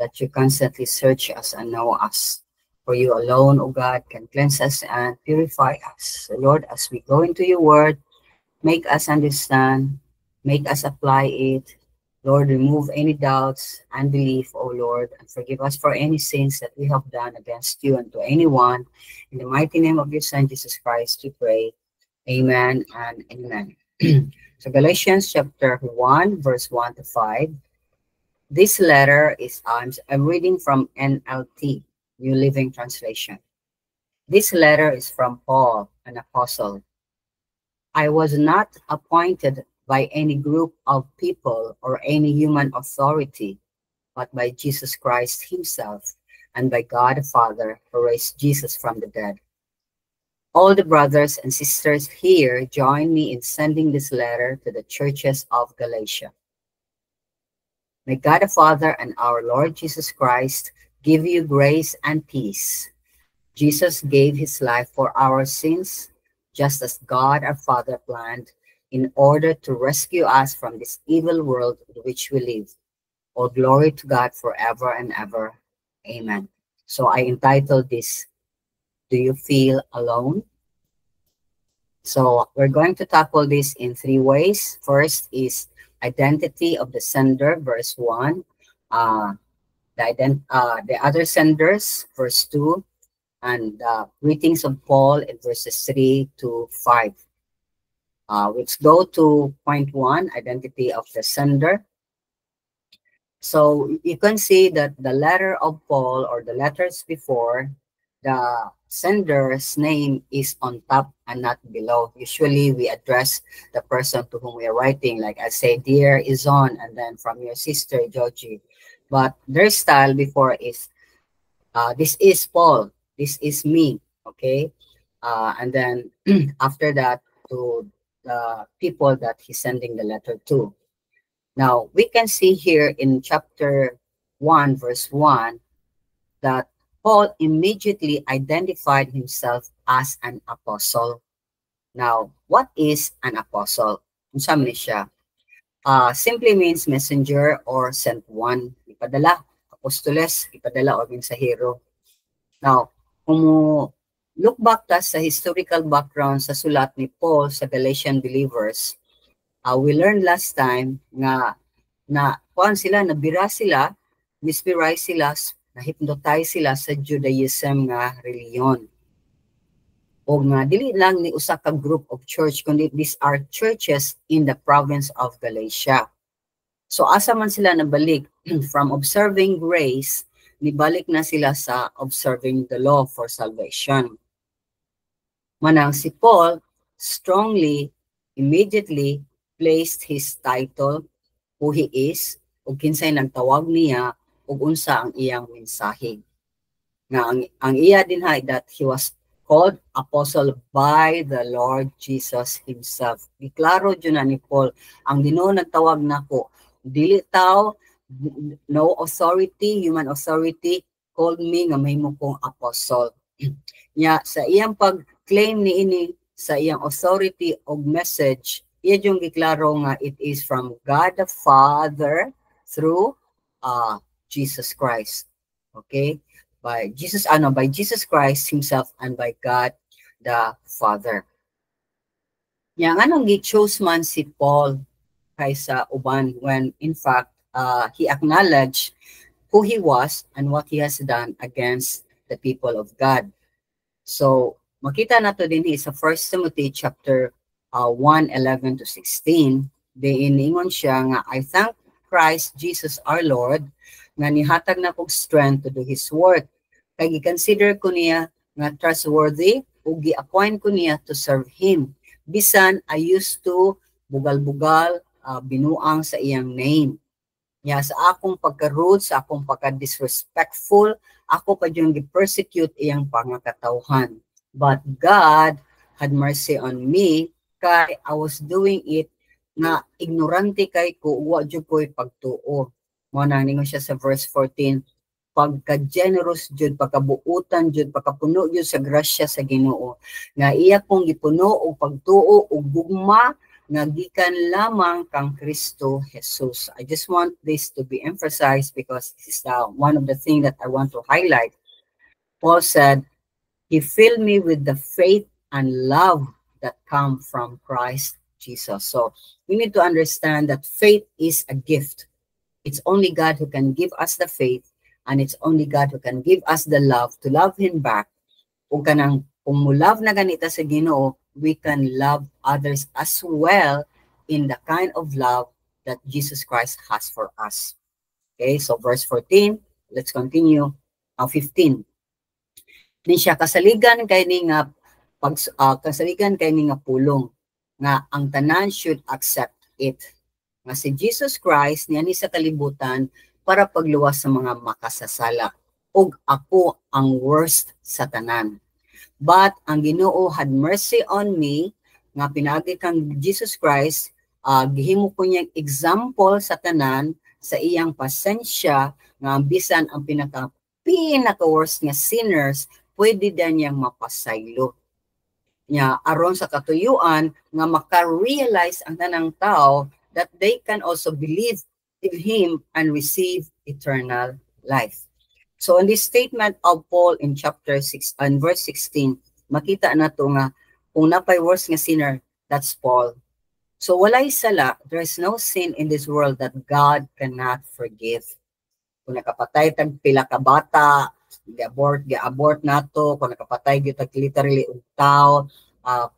that you constantly search us and know us. For you alone, O God, can cleanse us and purify us. So Lord, as we go into your word, make us understand, make us apply it. Lord, remove any doubts, unbelief, O Lord, and forgive us for any sins that we have done against you and to anyone. In the mighty name of your Son, Jesus Christ, we pray. Amen and amen. So Galatians chapter 1, verse 1 to 5. This letter is, I'm reading from NLT, New Living Translation. This letter is from Paul, an apostle. I was not appointed by any group of people or any human authority, but by Jesus Christ himself and by God the Father who raised Jesus from the dead. All the brothers and sisters here join me in sending this letter to the churches of Galatia. May God the Father and our Lord Jesus Christ give you grace and peace. Jesus gave his life for our sins, just as God our Father planned, in order to rescue us from this evil world in which we live. All glory to God forever and ever. Amen. So I entitled this, Do You Feel Alone? So we're going to tackle this in three ways. First is identity of the sender, verse 1. The other senders, verse 2. And greetings of Paul in verses 3 to 5. Let's go to point 1, identity of the sender. So you can see that the letter of Paul, or the letters before, the sender's name is on top and not below. Usually we address the person to whom we are writing, like I say, dear Izon, and then from your sister Joji. But their style before is, this is Paul, this is me, okay? And then after that, to the people that he's sending the letter to. Now, we can see here in chapter 1, verse 1, that Paul immediately identified himself as an apostle. Now, what is an apostle? Unsa man siya? Simply means messenger or sent one. Ipadala, apostoles, ipadala o mensahero. Now, kung look back sa historical background sa sulat ni Paul sa Galatian believers, we learned last time nga nabira sila, mispirize sila, na-hypnotize sila sa Judaism nga reliyon. O nga, dili lang ni usa ka group of church, kundi these are churches in the province of Galatia. So asa man sila nabalik from observing grace, nibalik na sila sa observing the law for salvation. Manang si Paul strongly, immediately placed his title, who he is, ug kinsay nagtawag niya, ug unsa ang iyang mensahe. Nga ang iya din that he was called apostle by the Lord Jesus himself. Giklaro jud na ni Paul, ang Ginoo nagtawag nako, dili taw, no authority, human authority, called me nga mahimo kong apostle. Nya sa iyang pag-claim niini sa iyang authority og message, iya yung giklaro nga it is from God the Father through Jesus Christ. Okay? By Jesus Christ himself and by God the Father. Yang anong gi-choose man si Paul kaysa uban when in fact he acknowledged who he was and what he has done against the people of God. So makita nato din sa 1 Timothy chapter 1:11 to 16, diingon siya nga, I thank Christ Jesus our Lord nga nihatag na kog strength to do his work. Kay gi-consider ko niya nga trustworthy ug gi-appoint ko niya to serve him. Bisan I used to bugal-bugal binuang sa iyang name. Nya sa akong pagka-rude, sa akong pagka-disrespectful, ako pa yung gi-persecute iyang pangakatawhan. But God had mercy on me kay I was doing it na ignorante kay ko, wa jud ko'y pagtuo. Mo nang ningon siya sa verse 14, pagka-generous jud, pagkabuutan jud, pagkapuno jud sa grasya sa Ginoo. Nga iya kong gipuno og pagtuo og gugma nga gikan lamang kang Kristo Jesus. I just want this to be emphasized because this is one of the things that I want to highlight. Paul said, He filled me with the faith and love that come from Christ Jesus. So we need to understand that faith is a gift. It's only God who can give us the faith, and it's only God who can give us the love to love Him back. Kung mo love na ganita sa Ginoo, we can love others as well in the kind of love that Jesus Christ has for us. Okay, so verse 14, let's continue. 15. Ni siya kasaligan kay ni nga kasaligan kay ni nga pulong nga ang tanan should accept it. Nga si Jesus Christ niya ni sa kalibutan para pagluwas sa mga makasasala. Ug ako ang worst sa tanan. But ang Ginoo had mercy on me, nga pinagi kang Jesus Christ, gihimo ko niyang example sa tanan sa iyang pasensya nga bisan ang pinaka-worst nga sinners pwede din niyang mapasaylo niya aron sa katuyuan nga maka-realize ang tanang tao that they can also believe in Him and receive eternal life. So in this statement of Paul in chapter 6 and verse 16, makita na to nga kung napay worst nga sinner, that's Paul. So walay sala, there is no sin in this world that God cannot forgive. Kung nakapatay tag pila ka bata, gi-abort nato, kung nakapatay gyud tag literally og tao,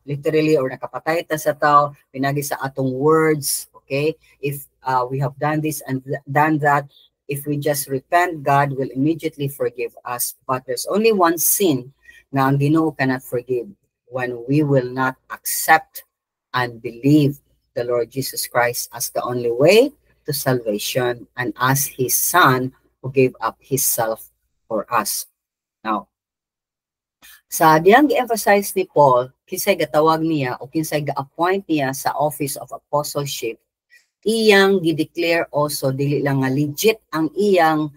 literally or nakapatay ta sa tao pinagi sa atong words, okay? If we have done this and done that, if we just repent, God will immediately forgive us. But there's only one sin na ang Ginoo cannot forgive, when we will not accept and believe the Lord Jesus Christ as the only way to salvation and as His Son who gave up Himself for us. Now, sa diyang gi-emphasize ni Paul, kinsay gatawag niya o kinsay ga-appoint niya sa office of apostleship, iyang gi-declare also dili lang nga legit ang iyang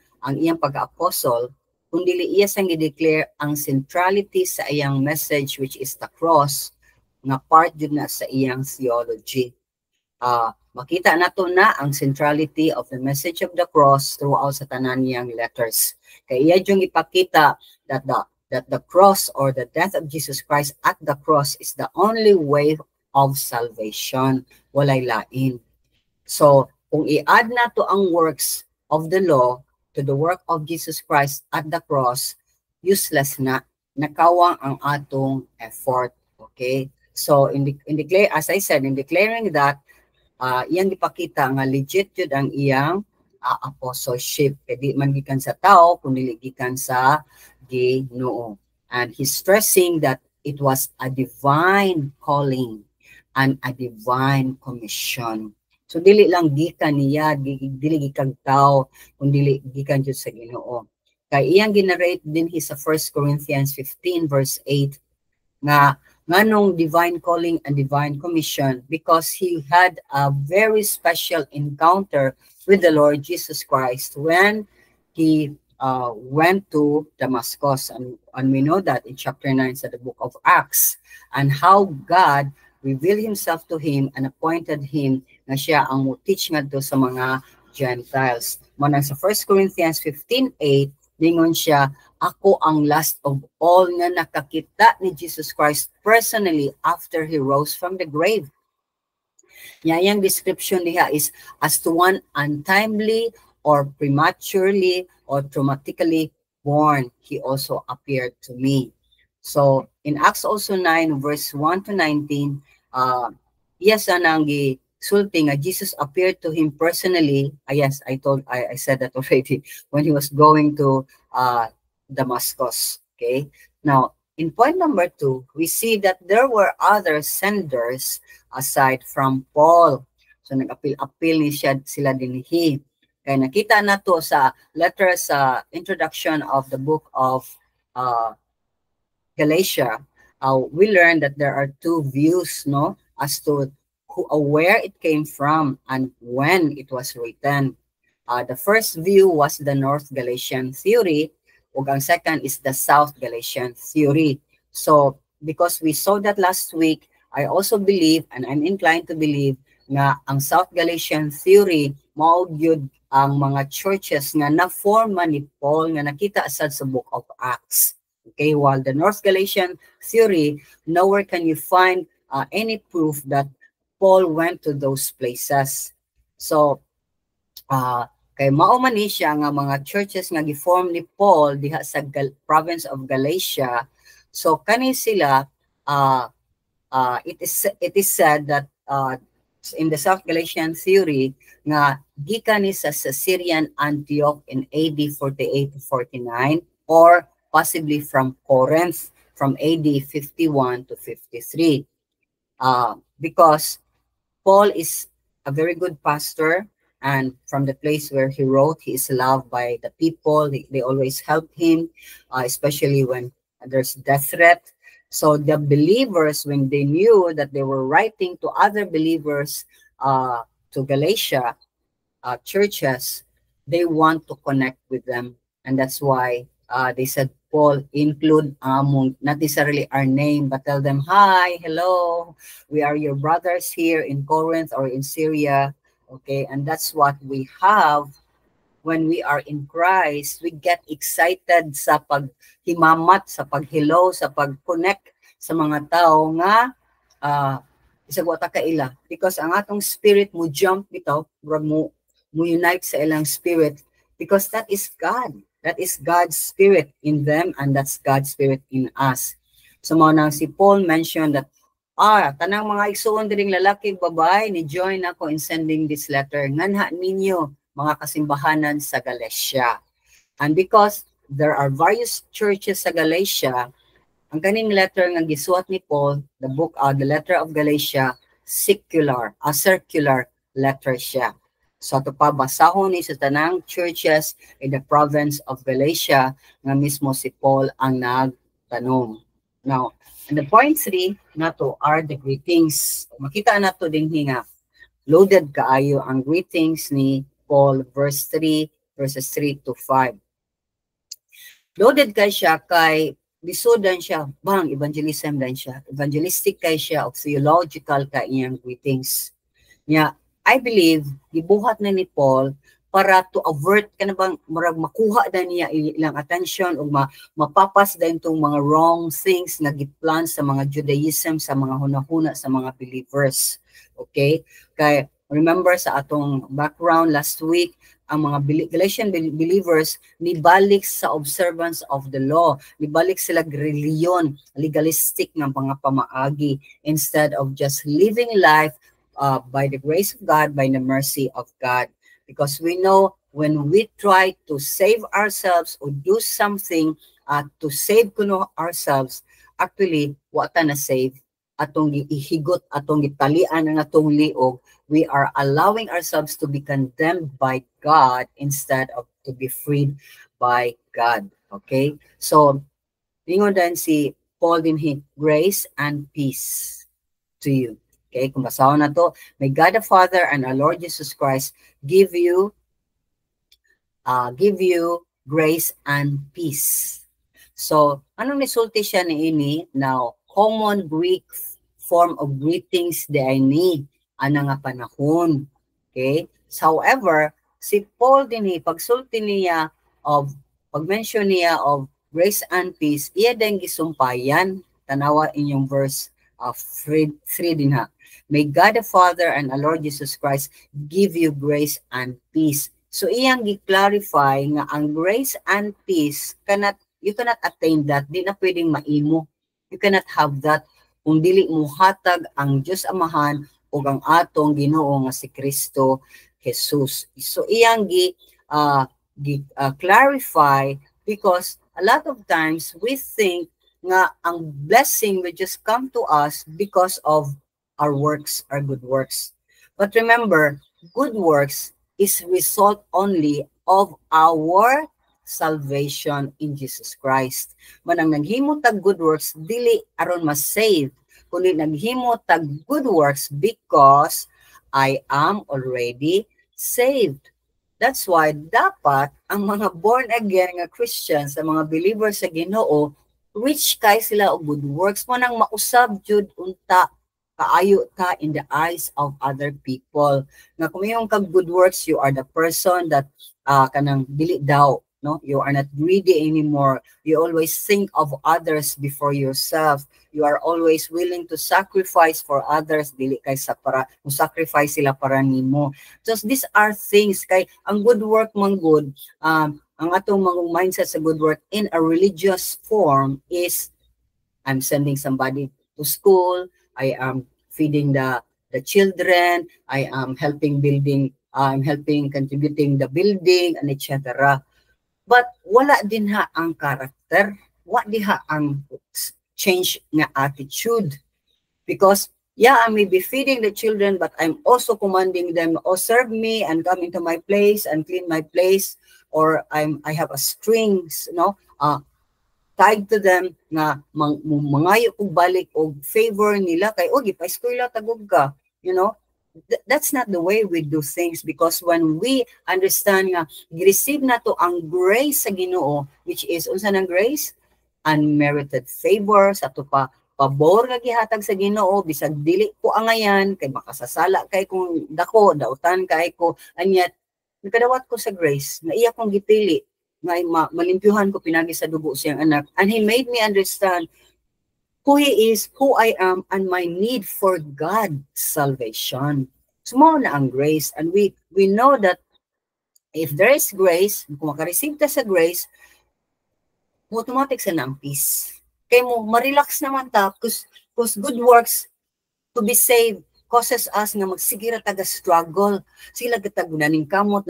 pag-apostle, kundi iya sang gi-declare ang centrality sa iyang message, which is the cross, nga part jud na sa iyang theology. Makita nato na ang centrality of the message of the cross throughout sa tanan niyang letters. Kay iya jung ipakita that the cross or the death of Jesus Christ at the cross is the only way of salvation. Walay lain. So, kung i-add na to ang works of the law to the work of Jesus Christ at the cross, useless na, nakawang ang atong effort. Okay? So, as I said, in declaring that, iyang ipakita nga legit yun ang iyang apostleship. Hindi man gikan sa tao, kundi gikan sa Ginoo. And he's stressing that it was a divine calling and a divine commission. So dili lang gikan niya, dili gikan tao, kundi gikan jud sa Ginoo. Kay iyang ginarate din sa 1 Corinthians 15 verse 8 nga nganong divine calling and divine commission, because he had a very special encounter with the Lord Jesus Christ when he went to Damascus, and we know that in chapter 9 sa the book of Acts, and how God revealed Himself to him and appointed him na siya ang mo-teach ngadto sa mga Gentiles. Manang sa 1 Corinthians 15:8, ningon siya, ako ang last of all nga nakakita ni Jesus Christ personally after He rose from the grave. Yang description niya is as to one untimely or prematurely or traumatically born, He also appeared to me. So in Acts also 9 verse 1 to 19, yes, anang sulti nga Jesus appeared to him personally. Yes, I said that already when he was going to Damascus. Okay. Now, in point number 2, we see that there were other senders aside from Paul. So nag-appeal ni sila dinhi. Kaya nakita na to sa letter sa introduction of the book of Galatia. We learned that there are two views, no, as to where it came from and when it was written. The first view was the North Galatian theory, ug ang second is the South Galatian theory. So, because we saw that last week, I also believe, and I'm inclined to believe, nga ang South Galatian theory mao gyud ang mga churches nga na-form ni Paul nga nakita asad sa Book of Acts. Okay, while the North Galatian theory, nowhere can you find any proof that Paul went to those places. So, kay mao man ni siya nga mga churches nga giform ni Paul diha sa province of Galatia. So kani sila it is said that in the South Galatian theory nga gikan ni sa Syrian Antioch in AD 48 to 49 or possibly from Corinth from AD 51 to 53. Because Paul is a very good pastor, and from the place where he wrote, he is loved by the people. They always help him, especially when there's death threat. So the believers, when they knew that they were writing to other believers, to Galatia churches, they want to connect with them. And that's why they said, Paul, include not necessarily our name, but tell them, hi, hello, we are your brothers here in Corinth or in Syria. Okay, and that's what we have when we are in Christ. We get excited sa paghimamat, sa pag-hello, sa pag-connect sa mga tao nga isag wata kaila. Because ang atong spirit mo jump bitaw, mo unite sa ilang spirit, because that is God. That is God's spirit in them, and that's God's spirit in us. So mo nang si Paul mentioned that tanang mga igsuon diring lalaki babae ni join ako in sending this letter nganha ninyo mga kasimbahanan sa Galatia. And because there are various churches sa Galatia, ang kaning letter nga gisuot ni Paul, the letter of Galatia, circular letter siya. So ito pa, basahon ni sa tanang churches in the province of Galatia nga mismo si Paul ang nagtanong. Now, and the point 3 nato are the greetings. Makita nato din nga loaded kaayo ang greetings ni Paul, verses 3 to 5. Loaded kay siya kay bisudan siya, evangelism dan siya. Evangelistic kay siya o theological kay iyang greetings. Nya, I believe, gibuhat na ni Paul para to avert ka na bang marag makuha na niya ilang attention o mapapas din itong mga wrong things na giplan sa mga Judaism, sa mga hunahuna, sa mga believers. Okay? Kaya remember sa atong background last week, ang mga Galatian believers nibalik sa observance of the law, nibalik sila reliyon, legalistic ng mga pamaagi instead of just living life by the grace of God, by the mercy of God. Because we know when we try to save ourselves or do something to save kuno ourselves, actually, wata na save, atong ihigot, atong gitalian ang atong liog, we are allowing ourselves to be condemned by God instead of to be freed by God. Okay? So, lingon din si Paul din, grace and peace to you. Okay, kung basahon na to, may God the Father and our Lord Jesus Christ give you grace and peace. So, anong nisulti siya ni ini? Now, common Greek form of greetings di ay ni ana nga panahon. Okay? So, however, si Paul din pagsulti niya pag-mention niya of grace and peace, iya din gisumpayan, tanawa inyong verse 3 din ha. May God the Father and our Lord Jesus Christ give you grace and peace. So iyang gi-clarify nga ang grace and peace you cannot attain that, di na pwedeng maimo. You cannot have that kung dili mo hatag ang Diyos Amahan o ang atong Ginoo nga si Kristo Jesus. So iyang clarify because a lot of times we think nga ang blessing will just come to us because of our works, our good works. But remember, good works is result only of our salvation in Jesus Christ. Manang naghimo tag good works, dili aron ma-save, kundi naghimo tag good works because I am already saved. That's why dapat ang mga born again nga Christians, ang mga believers sa Ginoo, rich kay sila og good works, manang mausab jud unta kaayo ta in the eyes of other people. Nga kung mayong kag good works, you are the person that kanang dili daw, no? You are not greedy anymore. You always think of others before yourself. You are always willing to sacrifice for others, dili kay sa para mo sacrifice sila para nimo. So these are things kay ang good work man good, ang atong mga mindset sa good work in a religious form is I'm sending somebody to school, I am feeding the children, I am helping building, I'm helping contributing the building, and etc. But wala din ha ang character, wala di ha ang change nga attitude. Because yeah, I may be feeding the children, but I'm also commanding them, oh, serve me and come into my place and clean my place, or I have a strings, no, tied to them nga mangayo kog balik og favor nila kay og ipa-eskwela tagog ka, you know. That's not the way we do things, because when we understand nga gi-receive na to ang grace sa Ginoo, which is unsa nang grace, unmerited favor sa to pa pabor nga gihatag sa Ginoo, bisag dili ko angayan kay makasasala kay kung dako dautan kay ko, and yet nakadawat ko sa grace na iya kong gipili nga malimpyuhan ko pinagi sa dugo siyang anak, and He made me understand who He is, who I am, and my need for God's salvation. Small na ang grace, and we know that if there is grace, kung makareceive ta sa grace, automatic sa na ang peace. Kaya mo, marelax naman ta, because good works to be saved causes us nga magsigira taga-struggle. Sila katag naningkamot,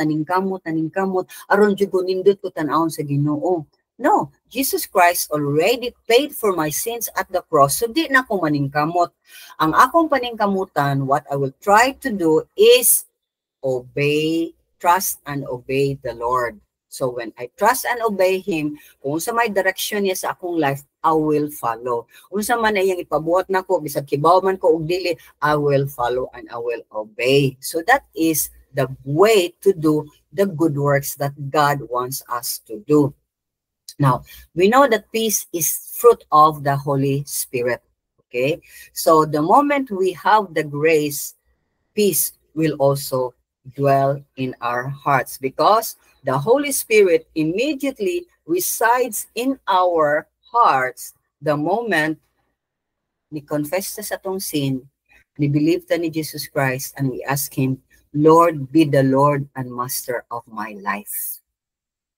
aron jud ko nindot ko tan-awon sa Ginoo. No, Jesus Christ already paid for my sins at the cross, so di na ko maningkamot. Ang akong paningkamutan, what I will try to do is obey, trust and obey the Lord. So when I trust and obey Him, kung sa may direction niya sa akong life, I will follow. Kung sa man ay ipabuhat na ko, bisag kibaw man ko og dili, I will follow and I will obey. So that is the way to do the good works that God wants us to do. Now, we know that peace is fruit of the Holy Spirit. Okay? So the moment we have the grace, peace will also dwell in our hearts, because the Holy Spirit immediately resides in our hearts the moment ni confess ta sa atong sin, ni believe ta ni Jesus Christ, and we ask Him, Lord, be the Lord and Master of my life.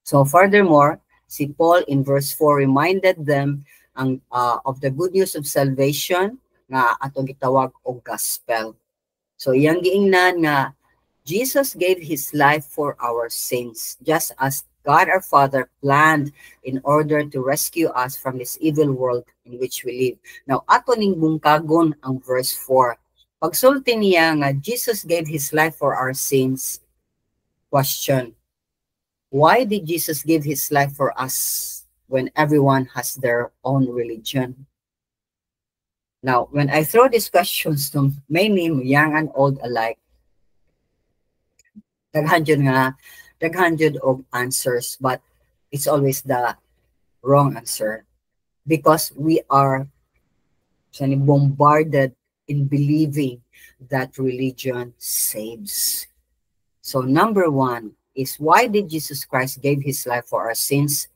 So furthermore, si Paul in verse 4 reminded them of the good news of salvation nga atong gitawag og gospel. So iyang giingnan nga Jesus gave His life for our sins, just as God our Father planned in order to rescue us from this evil world in which we live. Now, ato ning bungkagon ang verse 4. Pagsulti niya nga Jesus gave His life for our sins. Question: why did Jesus give His life for us when everyone has their own religion? Now, when I throw these questions to many young and old alike, daghan jud og answers, but it's always the wrong answer, because we are bombarded in believing that religion saves. So number one is, why did Jesus Christ give His life for our sins?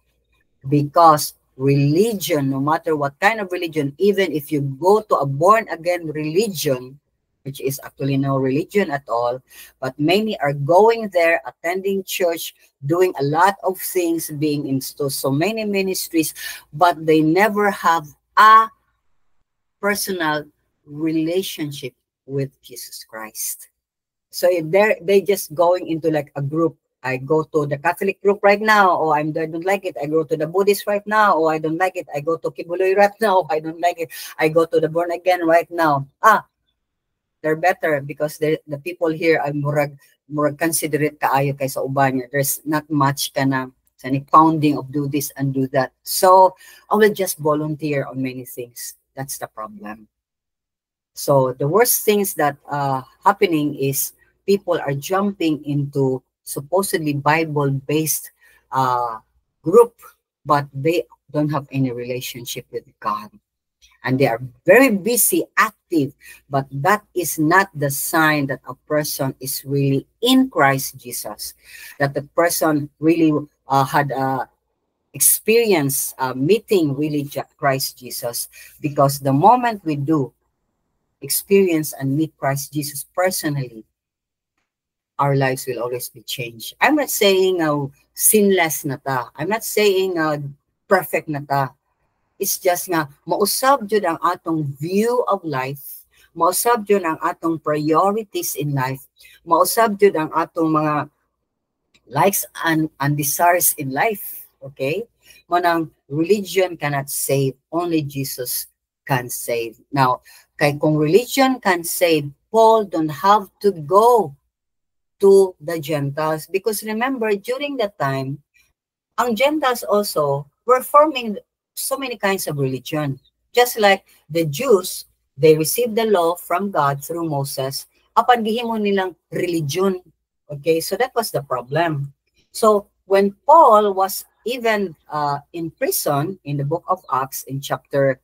Because religion, no matter what kind of religion, even if you go to a born-again religion, which is actually no religion at all, but many are going there, attending church, doing a lot of things, being in so many ministries, but they never have a personal relationship with Jesus Christ. So they just going into like a group. I go to the Catholic group right now, or I don't like it, I go to the Buddhist right now, or I don't like it, I go to Kibuloy right now, I don't like it, I go to the born again right now. They're better because the people here are more considerate kaayo kaysa uban niya. There's not much kana pounding of do this and do that. So I will just volunteer on many things. That's the problem. So the worst things that happening is people are jumping into supposedly Bible-based group, but they don't have any relationship with God. and they are very busy, active, but that is not the sign that a person is really in Christ Jesus, that the person really had a experience meeting really Christ Jesus. Because the moment we do experience and meet Christ Jesus personally, our lives will always be changed. I'm not saying sinless na ta. I'm not saying perfect na ta. It's just nga, mausab jud ang atong view of life, mausab jud ang atong priorities in life, mausab jud ang atong mga likes and desires in life. Okay? Manang religion cannot save, only Jesus can save. Now, kay kung religion can save, Paul don't have to go to the Gentiles, because remember, during that time, ang Gentiles also were forming so many kinds of religion. Just like the Jews, they received the law from God through Moses, apan gihimo nilang religion. Okay, so that was the problem. So when Paul was even in prison in the book of Acts in chapter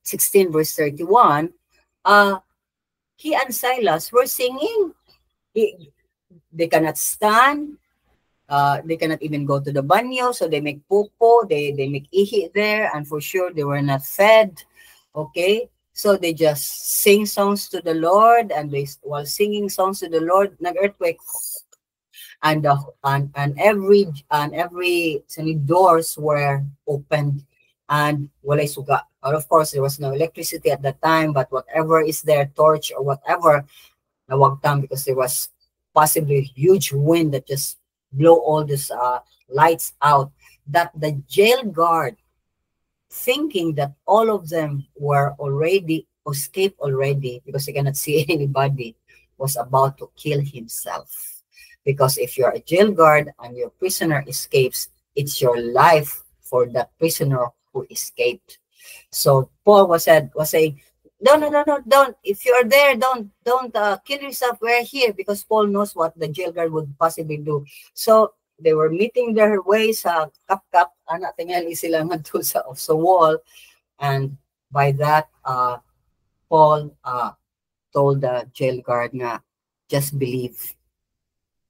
16 verse 31, he and Silas were singing. They cannot stand. They cannot even go to the banyo, so they make popo, they make ihi there, and for sure they were not fed. Okay, so they just sing songs to the Lord, and they, while singing songs to the Lord, nag-earthquake, and every doors were opened, and walay suga. But of course, there was no electricity at that time, but whatever is there, torch or whatever, nawagtang, because there was possibly a huge wind that just blow all these lights out, that the jail guard, thinking that all of them were already escaped already because he cannot see anybody, was about to kill himself. Because if you're a jail guard and your prisoner escapes, it's your life for that prisoner who escaped. So Paul was saying, no, don't. If you're there, don't kill yourself. We're here, because Paul knows what the jail guard would possibly do. So they were meeting their way sa kap-kap, anak tingali sila ngadto sa wall, and by that Paul told the jail guard nga, just believe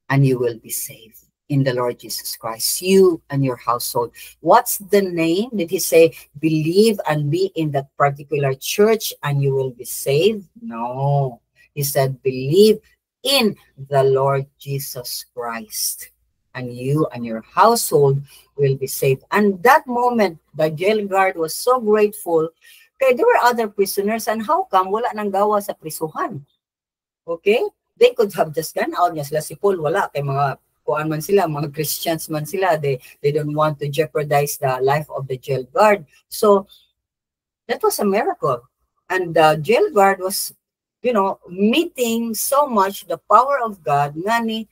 and you will be saved in the Lord Jesus Christ, you and your household. What's the name? Did he say, believe and be in that particular church and you will be saved? No. He said, believe in the Lord Jesus Christ and you and your household will be saved. And that moment, the jail guard was so grateful. Okay, there were other prisoners, and how come wala nang gawa sa prisuhan? Okay? They could have just gone out niya sila si Paul, wala kay mga kuan man sila, mga Christians man sila, they don't want to jeopardize the life of the jail guard. So that was a miracle. And the jail guard was, meeting so much the power of God, nga ni,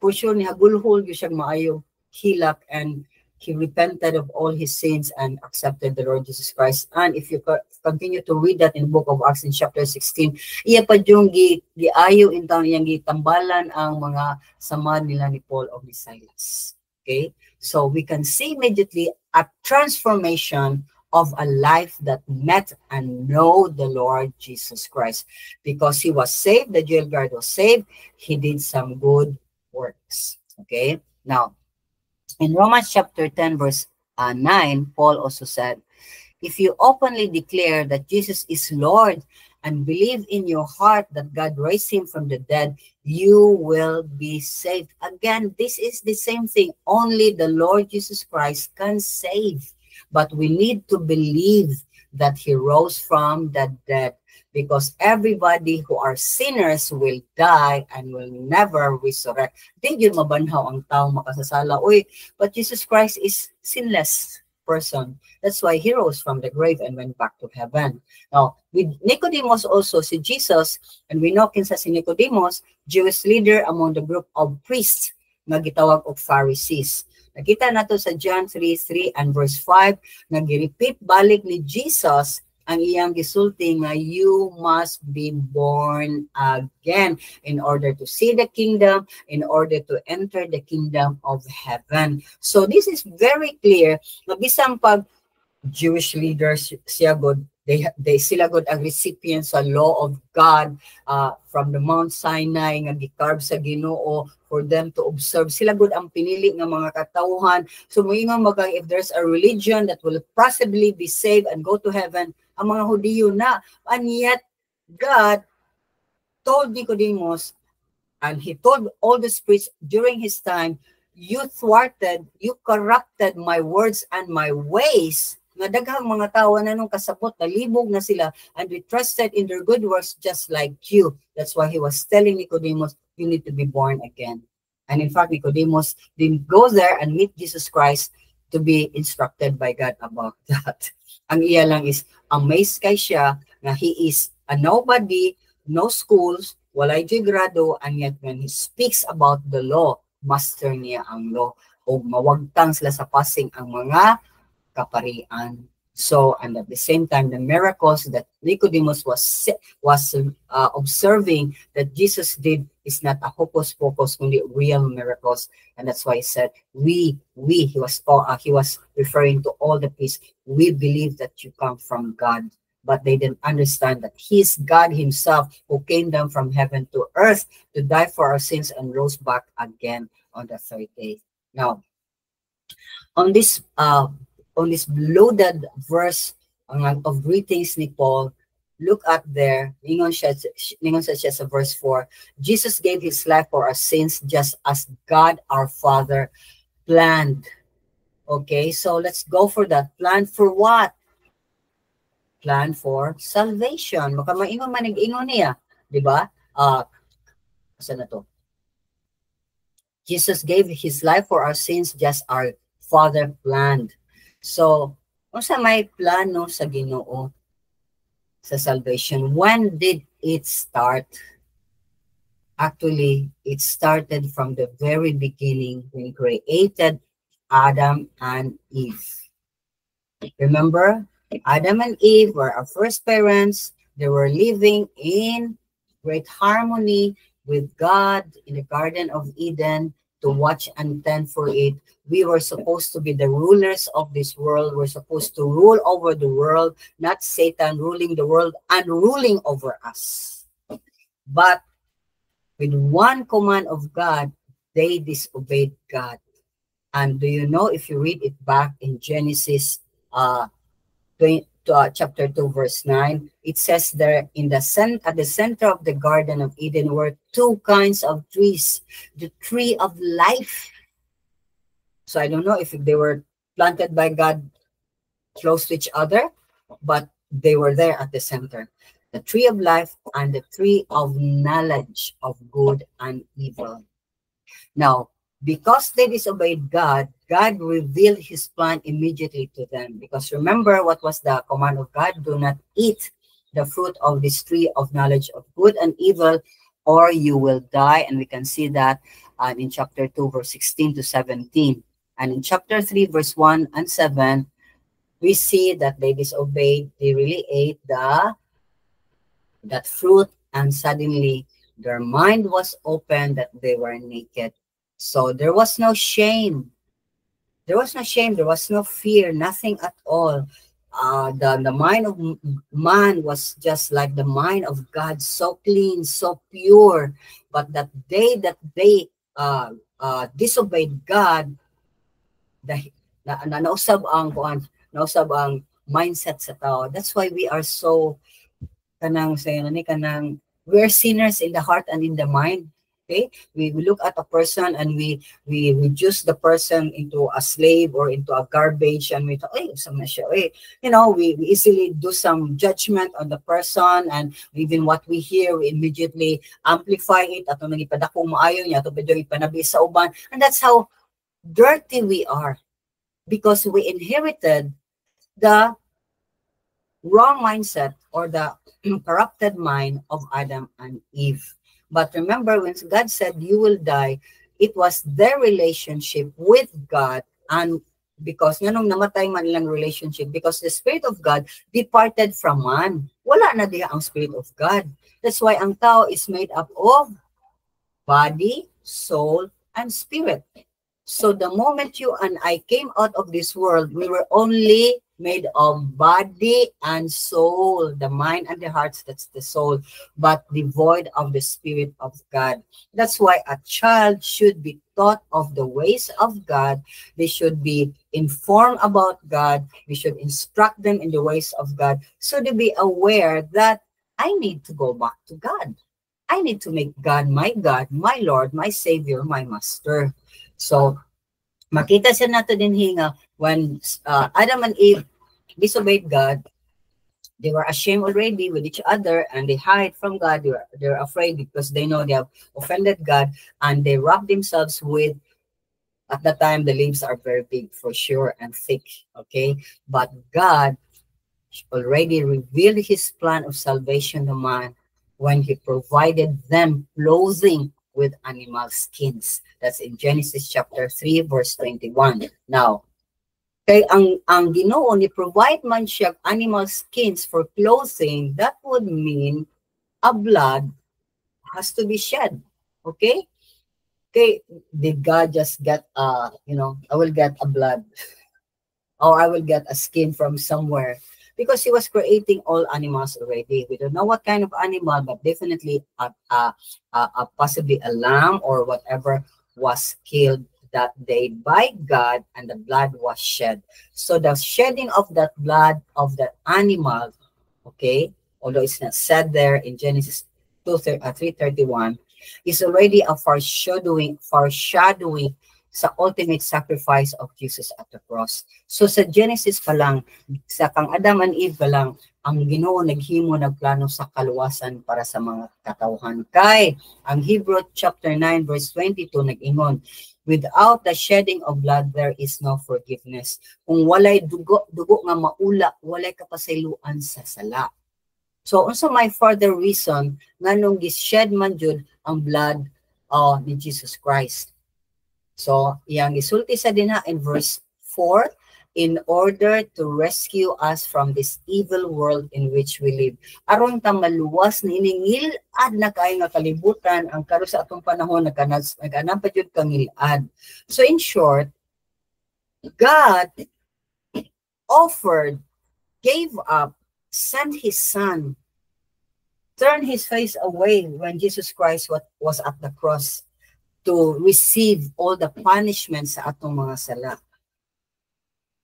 for sure, ni hagulhol yung siyang maayo hilak, and he repented of all his sins and accepted the Lord Jesus Christ. And if you continue to read that in the book of Acts in chapter 16, iya pa yung giayo in town, iyang gitambalan ang mga sama nila ni Paul o ni Silas. Okay? So we can see immediately a transformation of a life that met and know the Lord Jesus Christ. Because he was saved, the jail guard was saved, he did some good works. Okay? Now, in Romans chapter 10 verse 9, Paul also said, if you openly declare that Jesus is Lord and believe in your heart that God raised him from the dead, you will be saved. Again, this is the same thing. Only the Lord Jesus Christ can save. But we need to believe that he rose from the dead, because everybody who are sinners will die and will never resurrect. Di yun mabanhaw ang tao makasasala. Uy, but Jesus Christ is sinless person. That's why he rose from the grave and went back to heaven. Now, with Nicodemus also, si Jesus, and we know kinsa si Nicodemus, Jewish leader among the group of priests na gitawag og Pharisees. Nakita nato sa John 3:3 and verse 5, nag-repeat balik ni Jesus ang iyang gisulti nga, you must be born again in order to see the kingdom, in order to enter the kingdom of heaven. So this is very clear. Bisang pag Jewish leaders siya god, they sila god ang recipients sa law of God from the Mount Sinai nga gikarb sa Ginoo for them to observe. Sila god ang pinili nga mga katawhan. So moingon magang if there's a religion that will possibly be saved and go to heaven, ang mga Hudiyo na. And yet God told Nicodemus, and he told all the spirits during his time, you thwarted, you corrupted my words and my ways. Nga daghang mga tao na nung kasabot, nalibog na sila, and we trusted in their good works just like you. That's why he was telling Nicodemus, you need to be born again. And in fact, Nicodemus didn't go there and meet Jesus Christ to be instructed by God about that. Ang iya lang is, amazed kay siya na he is a nobody, no schools, walay grado, and yet when he speaks about the law, master niya ang law, o mawagtang sila sa passing ang mga kaparian. So, and at the same time, the miracles that Nicodemus was observing that Jesus did is not a hocus pocus, only real miracles. And that's why he said, he was referring to all the priests. We believe that you come from God. But they didn't understand that he's God himself who came down from heaven to earth to die for our sins and rose back again on the third day. Now, on this loaded verse of greetings ni Paul, look at there, ningon siya sa verse 4, Jesus gave his life for our sins just as God our Father planned. Okay, so let's go for that. Planned for what? Plan for salvation. Baka maingon manig-ingon niya, di ba? Saan na to? Jesus gave his life for our sins just our Father planned. So, unsa may plano sa Ginoo sa salvation? When did it start? Actually, it started from the very beginning when he created Adam and Eve. Remember? Adam and Eve were our first parents. They were living in great harmony with God in the Garden of Eden to watch and tend for it. We were supposed to be the rulers of this world. We're supposed to rule over the world, not Satan ruling the world and ruling over us. But with one command of God, they disobeyed God. And do you know, if you read it back in Genesis chapter 2 verse 9, it says there at the center of the Garden of Eden were two kinds of trees, the tree of life. So I don't know if they were planted by God close to each other, but they were there at the center, the tree of life and the tree of knowledge of good and evil. Now, because they disobeyed God, God revealed his plan immediately to them. Because remember, what was the command of God? Do not eat the fruit of this tree of knowledge of good and evil, or you will die. And we can see that in chapter 2, verse 16 to 17. And in chapter 3, verse 1 and 7, we see that they disobeyed. They really ate that fruit, and suddenly their mind was open that they were naked. So there was no shame. There was no shame. There was no fear. Nothing at all. The mind of man was just like the mind of God, so clean, so pure. But that day that they disobeyed God, nausab ang mindset sa tao. That's why we are so we're sinners in the heart and in the mind. Okay, we look at a person and we reduce the person into a slave or into a garbage, and we thought, you know, we easily do some judgment on the person, and even what we hear, we immediately amplify it. Ato nagipadakong maayo niya, ato bidyo ipanabi sa uban, and that's how dirty we are, because we inherited the wrong mindset or the corrupted mind of Adam and Eve. But remember, when God said you will die, it was their relationship with God, and because nganong namatay man ilang relationship, because the Spirit of God departed from man. Wala na diha ang Spirit of God. That's why ang tao is made up of body, soul, and spirit. So the moment you and I came out of this world, we were only made of body and soul, the mind and the heart, that's the soul, but devoid of the Spirit of God. That's why a child should be taught of the ways of God. They should be informed about God. We should instruct them in the ways of God, so to be aware that I need to go back to God. I need to make God, my Lord, my Savior, my Master. So, makita siya nato din hinga when Adam and Eve disobeyed God, they were ashamed already with each other and they hide from God. They're afraid because they know they have offended God, and they wrap themselves with, at that time, the leaves are very big for sure and thick, okay? But God already revealed his plan of salvation to man when he provided them clothing with animal skins. That's in Genesis chapter 3, verse 21. Now, kay ang Ginoo ni provide man siya animal skins for clothing, that would mean a blood has to be shed. Okay? Okay, did God just get I will get a blood or I will get a skin from somewhere? Because he was creating all animals already. We don't know what kind of animal, but definitely possibly a lamb or whatever was killed that day by God, and the blood was shed. So the shedding of that blood of that animal, okay, although it's not said there in Genesis 3:31, is already a foreshadowing sa ultimate sacrifice of Jesus at the cross. So sa Genesis pa lang, sa kang Adam and Eve pa lang, ang Ginoo naghimo nagplano sa kaluwasan para sa mga katawhan. Kay ang Hebrew chapter 9 verse 22 nag-ingon, without the shedding of blood there is no forgiveness. Kung walay dugo nga maula, walay kapasayloan sa sala. So also my further reason nganong gished man jud ang blood ni Jesus Christ. So, yang isulti sa dinha in verse 4, in order to rescue us from this evil world in which we live. Aron ta maluwas ni ningilad na kay nga kalibutan, ang karo sa atong panahon nagkanang pa jud kangilad. So in short, God offered, gave up, sent his son, turned his face away when Jesus Christ was at the cross, to receive all the punishments sa atong mga sala.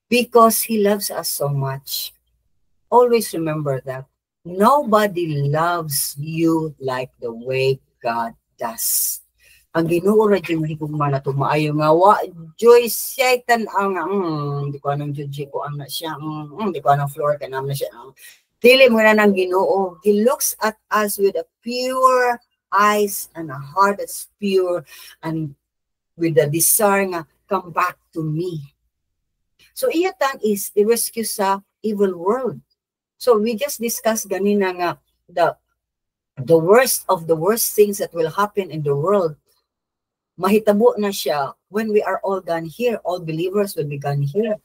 Because he loves us so much. Always remember that. Nobody loves you like the way God does. Ang Ginoo ra jud higugma na to maayo nga wa joy Satan ang di ko anong judge ko ang na siya di ko anong floor kanam na siya. Dili mo na ng Ginoo. He looks at us with a pure eyes and a heart that's pure and with the desire nga, come back to me. So iyatan is the rescue sa evil world. So we just discussed ganina nga the worst of the worst things that will happen in the world, mahitabo na siya when we are all gone here. All believers will be gone here.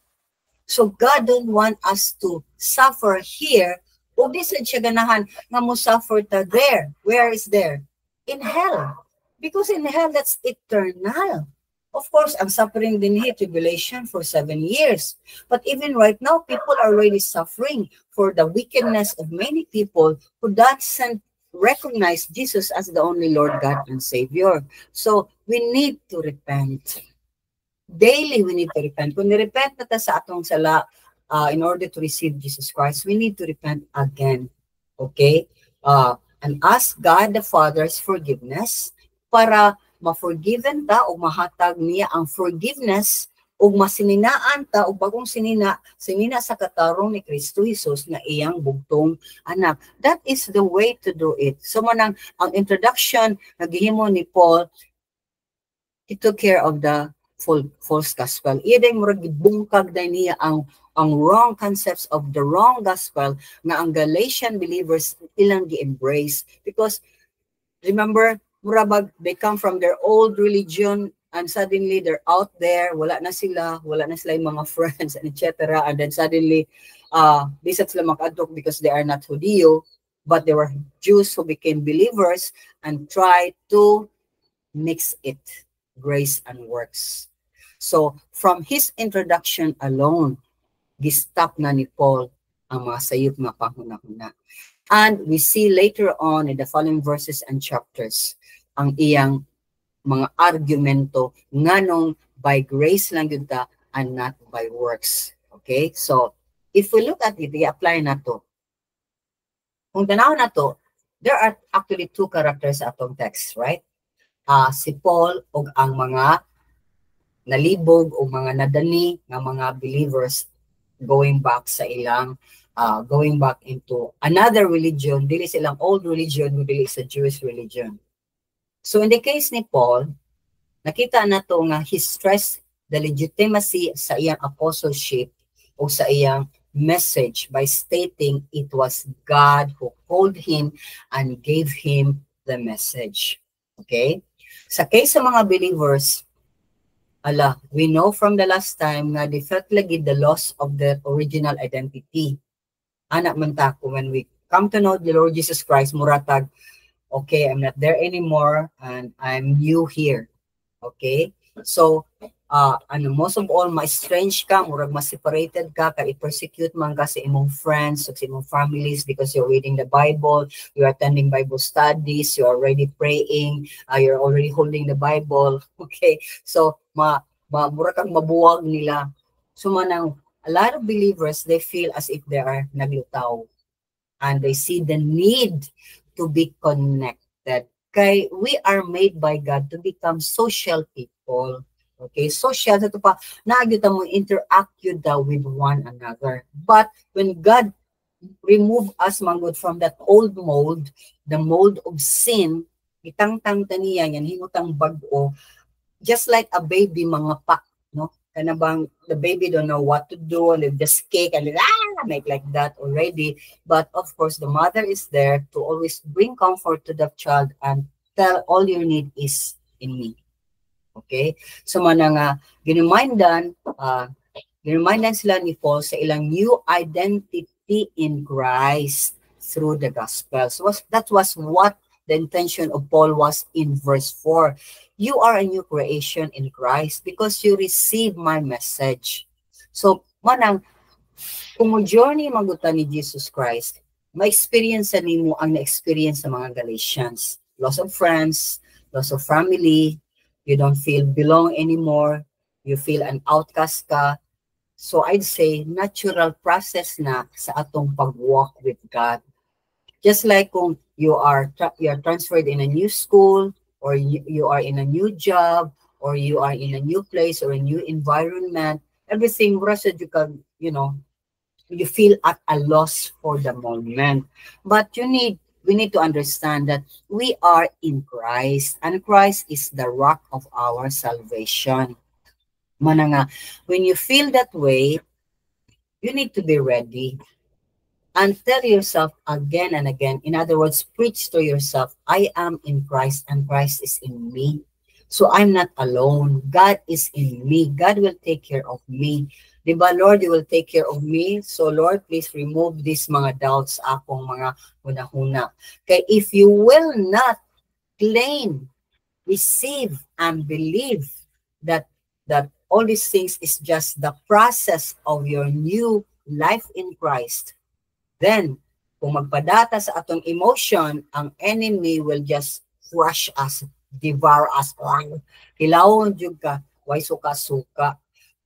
So God don't want us to suffer here. O di sad siya ganahan nga mo suffer ta there. Where is there? In hell. Because in hell, that's eternal. Of course, ang suffering din here, tribulation for 7 years. But even right now, people are really suffering for the wickedness of many people who doesn't recognize Jesus as the only Lord God and Savior. So, we need to repent. Daily, we need to repent. Kung nirepent na ta sa atong sala, in order to receive Jesus Christ, we need to repent again. Okay? And ask God the Father's forgiveness para ma-forgiven ta o mahatag niya ang forgiveness o masininaan ta o bagong sinina sa katarong ni Kristo Jesus na iyang bugtong anak. That is the way to do it. So manang ang introduction naghimo ni Paul, he took care of the false gospel. Iya day murag gibungkag day niya ang wrong concepts of the wrong gospel na ang Galatian believers ilang gi-embrace. Because remember, murabag, they come from their old religion and suddenly they're out there, wala na sila yung mga friends, and etc. And then suddenly, di sila makadok because they are not Judeo, but they were Jews who became believers and tried to mix it, grace and works. So from his introduction alone, gistap na ni Paul ang mga sayop nga panghuna-huna. And we see later on in the following verses and chapters ang iyang mga argumento nganong by grace lang yun ta and not by works. Okay? So, if we look at it, i-apply na to. Kung tanaw na to, there are actually two characters sa atong text, right? Si Paul o ang mga nalibog o mga nadani ng mga believers going back sa ilang going back into another religion, dili silang old religion, dili sa Jewish religion. So in the case ni Paul, nakita na to nga he stressed the legitimacy sa iyang apostleship o sa iyang message by stating it was God who called him and gave him the message. Okay? Sa case sa mga believers, we know from the last time nga they felt lagi the loss of their original identity. Anak man ta, when we come to know the Lord Jesus Christ, muratag, okay, I'm not there anymore and I'm new here. Okay? So, most of all, ma-strange ka, murag ma-separated ka, ka-persecute man ka sa imong friends, sa imong families because you're reading the Bible, you're attending Bible studies, you're already praying, you're already holding the Bible. Okay? So, murag kang mabuwag nila. So, manang, a lot of believers, they feel as if they are naglutaw and they see the need to be connected. Kay we are made by God to become social people. Okay, social sa ito pa, naagita mo interact you daw with one another. But when God remove us manggod from that old mold, the mold of sin, itang-tang taniya yan, himutang bago, just like a baby mga pa, no? Kanabang the baby don't know what to do, and they just kick and make like that already. But of course, the mother is there to always bring comfort to the child and tell all you need is in me. Okay? So manang ginimindan sila ni Paul sa ilang new identity in Christ through the gospel. So that was what the intention of Paul was in verse 4. You are a new creation in Christ because you receive my message. So, manang, kung mo journey maguta ni Jesus Christ, ma-experience nimo ang na-experience sa mga Galatians. Loss of friends, loss of family, you don't feel belong anymore, you feel an outcast ka. So, I'd say, natural process na sa atong pag-walk with God. Just like kung you are transferred in a new school, or you are in a new job, or you are in a new place or a new environment, everything you can, you feel at a loss for the moment. But we need to understand that we are in Christ, and Christ is the rock of our salvation. Mananga, when you feel that way, you need to be ready. And tell yourself again and again, in other words, preach to yourself, I am in Christ and Christ is in me. So I'm not alone. God is in me. God will take care of me. Diba, Lord, you will take care of me. So Lord, please remove these mga doubts akong mga hunahuna. Okay, if you will not claim, receive, and believe that all these things is just the process of your new life in Christ, then, kung magpadata sa atong emotion, ang enemy will just crush us, devour us. Kilawon jud ka, way suka-suka.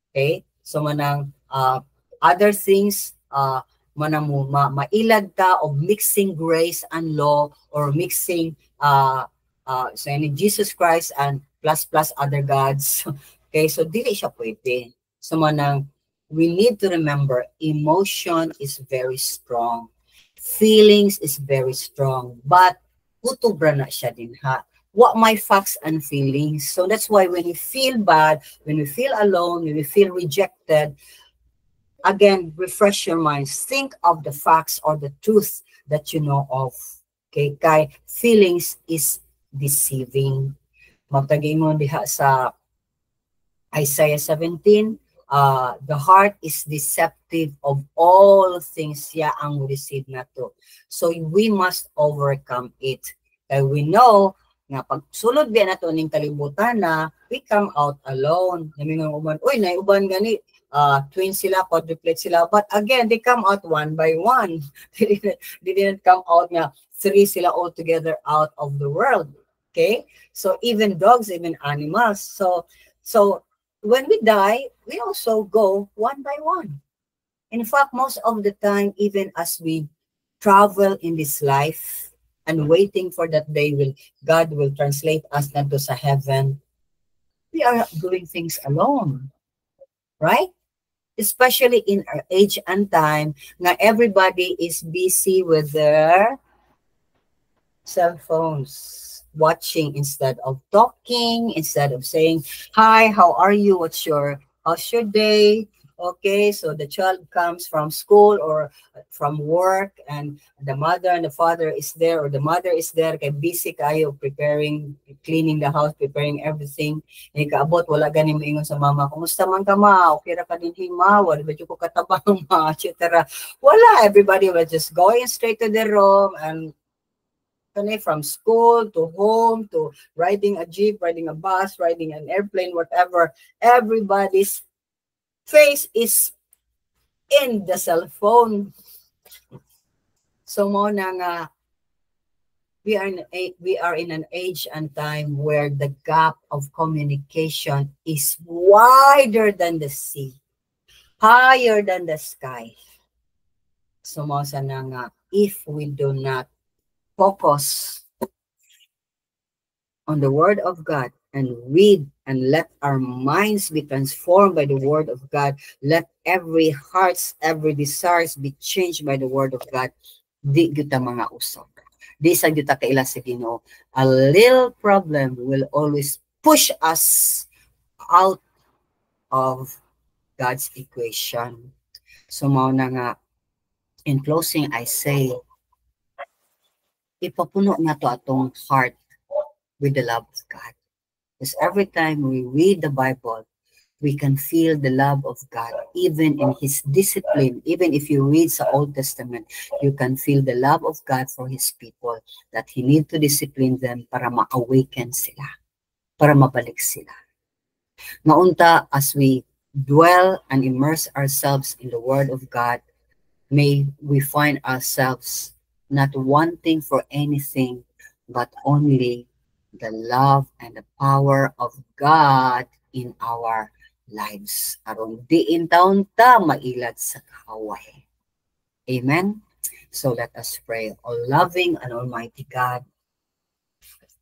Okay? So, manang other things, manang mailag ka of mixing grace and law or mixing Jesus Christ and plus other gods. Okay? So, dili siya pwede. So, manang we need to remember emotion is very strong. Feelings is very strong. But utubra na siya din ha. What my facts and feelings. So that's why when you feel bad, when you feel alone, when you feel rejected, again, refresh your minds. Think of the facts or the truth that you know of. Okay, kay feelings is deceiving. Magtagay mo diha sa Isaiah 17, the heart is deceptive of all things siya ang receive na to. So we must overcome it. We know nga pag sulod biya nato ning kalibutan na we come out alone. Namin nga uban, uy, naiuban gani, twin sila, quadruplet sila. But again, they come out one by one. They didn't come out nga, three sila all together out of the world. Okay? So even dogs, even animals. So when we die, we also go one by one. In fact, most of the time, even as we travel in this life and waiting for that day will God will translate us not to sa heaven, we are doing things alone, right? Especially in our age and time, na everybody is busy with their cell phones, watching instead of talking, instead of saying, hi, how are you? How's your day? Okay, so the child comes from school or from work and the mother and the father is there or the mother is there kay busy kayo preparing, cleaning the house, preparing everything. E kaabot wala gani moingon sa mama, kumusta man ka ma? Okay ra ka dinhi ma? Wala ba ko katabang ma? Etc. Wala, everybody was just going straight to their room and from school to home to riding a jeep, riding a bus, riding an airplane, whatever. Everybody's face is in the cell phone. So mo na nga, we are in an age and time where the gap of communication is wider than the sea, higher than the sky. So mo sa na nga, if we do not focus on the Word of God and read and let our minds be transformed by the Word of God, let every hearts, every desires be changed by the Word of God, di gyud ta mga usog. Di sa gyud ta kaila sa Ginoo. A little problem will always push us out of God's equation. So mao na nga, in closing, I say, ipapuno na to atong heart with the love of God. Because every time we read the Bible, we can feel the love of God, even in His discipline. Even if you read the Old Testament, you can feel the love of God for His people, that He need to discipline them para ma-awaken sila, para mabalik sila. Naunta, as we dwell and immerse ourselves in the Word of God, may we find ourselves not wanting for anything, but only the love and the power of God in our lives. Aron diin taon ta mailad sa kahaway. Amen? So let us pray. All loving and almighty God,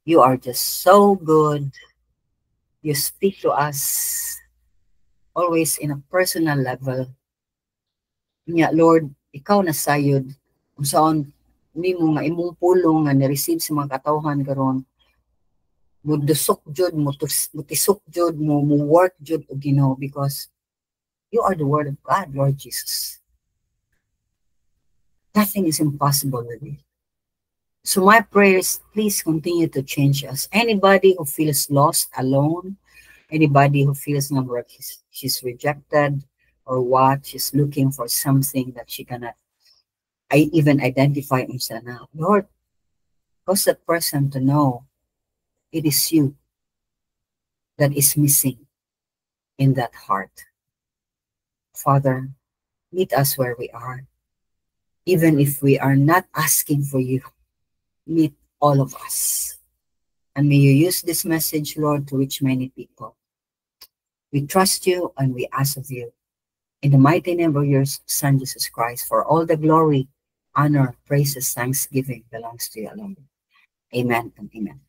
you are just so good. You speak to us always in a personal level. Nya, Lord, ikaw na sayod. Kung saan nimo nga imong pulong nga na-receive sa mga katawhan karon, mudusok jud, mutisok jud, mo work jud o Ginoo, because you are the Word of God, Lord Jesus. Nothing is impossible with you. So my prayers, please continue to change us. Anybody who feels lost, alone, anybody who feels number she's rejected or what, she's looking for something that she cannot even identify himself now. Lord, cause that person to know it is you that is missing in that heart. Father, meet us where we are. Even if we are not asking for you, meet all of us. And may you use this message, Lord, to reach many people. We trust you and we ask of you, in the mighty name of your Son, Jesus Christ, for all the glory, honor, praises, thanksgiving belongs to you alone. Amen and amen.